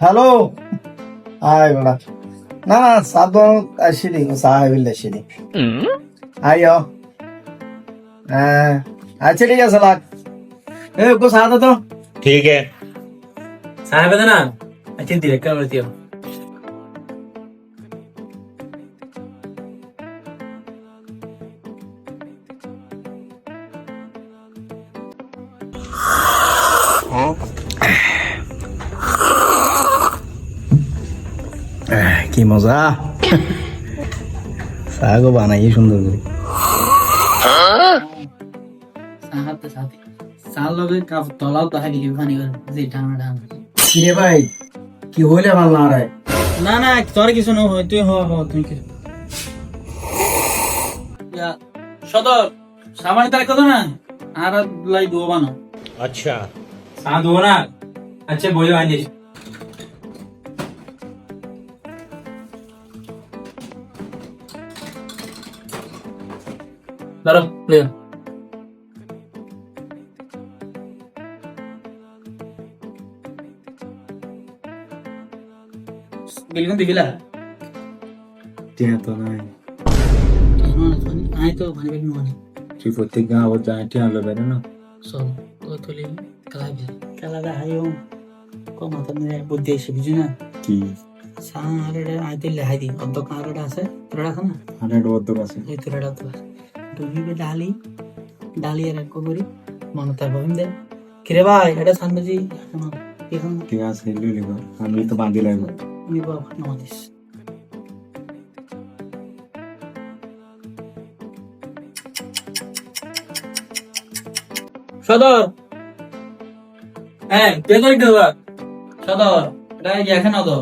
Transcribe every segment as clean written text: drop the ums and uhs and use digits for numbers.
Hello আয় বড়া না না সাবধান আসিনি সাহেবিল আসিনি আইও হ্যাঁ আচ্ছা ঠিক আছে লাগ এ को साथ दो ठीक है। साहब है ना अच्छी डायरेक्टर होती हो কি মজা সাগো বানাই সুন্দর করে সাহাব তো সাথে সাল লগে কাপ তলাও তো হাইলি পানি যে ঠান্ডা ঠান্ডা কি রে ভাই কি হইলে ভাল না রে না না তোর কিছু না হয় তুই হ তুই কি ইয়া সদর সামান্য তার কথা না আর লাই দো বানো अच्छा साथ हो ना अच्छे बोलो आने धरो ले बिल्कुल दिखला টিয়া তো নাই আই তো মানে বেগ নয় তুই প্রত্যেক দিন আবার যায় টিয়া লবে না সব তো তুলি কালা দা হাইও কম তো নে বুদ্ধি এসে বুঝি না কি সারে আইতে লাই দি অত কারটা আছে তোরা আছে না হান্ড্রেড বদ্ধ আছে এই তোরা তো দুইবে ডালি আর এক করি মন তার বহিম দে কিরে ভাই এটা সানবাজি এখন ঠিক আছে লুলি গো আমি তো বাঁধি লাগবে নি বাবা নদিস সদর হ্যাঁ কে করে দেবা সদর এটা এখন দাও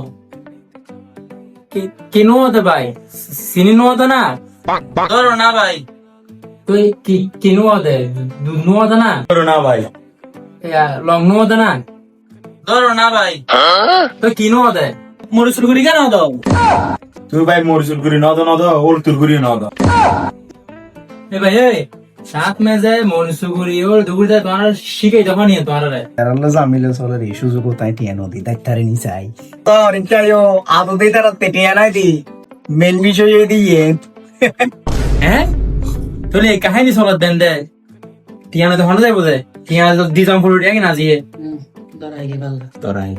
किनो होता भाई सिनी नो होता ना ধরো না ভাই तो किनो होता है नो होता ना করো না ভাই या लॉन्ग नो होता ना ধরো না ভাই तो किनो होता है মরিচুর গুড়ি কেন দাও তুই ভাই মরিচুর গুরি নদ ওল তুর গুরি নদ ए भाई ए साथ में जाए मोनसुगुरी और दूर जाए तुम्हारा शिके जमा नहीं है तुम्हारा रे আল্লাহ জামিলে চলে রে সুযোগ তাই টিয়া নদী দাইতারে নি চাই তোর ইচ্ছায়ও আদো দেই তার টিয়া নাই দি মেন বিষয় দিয়ে हैं तो ले कहानी सोलत देन दे टियाना तो होना जाए बोले टियाना तो दिसम फुल उठिया कि ना जिए ধরাই গে ভালো তোরাই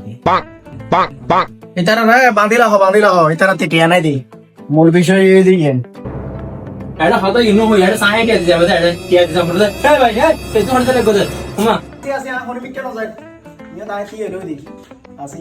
ইতারা রে বাঁধিলা হ ইতারা টিয়া নাই দি মূল বিষয় দিয়ে ऐसा खाता इनो हो यार साहे के दिया बता क्या दिसम फुल ए भाई ए तो होने चले गोदे हुमा আসি আসি হনি মিকে না যায় ইয়া দাই কি এলো দি আসি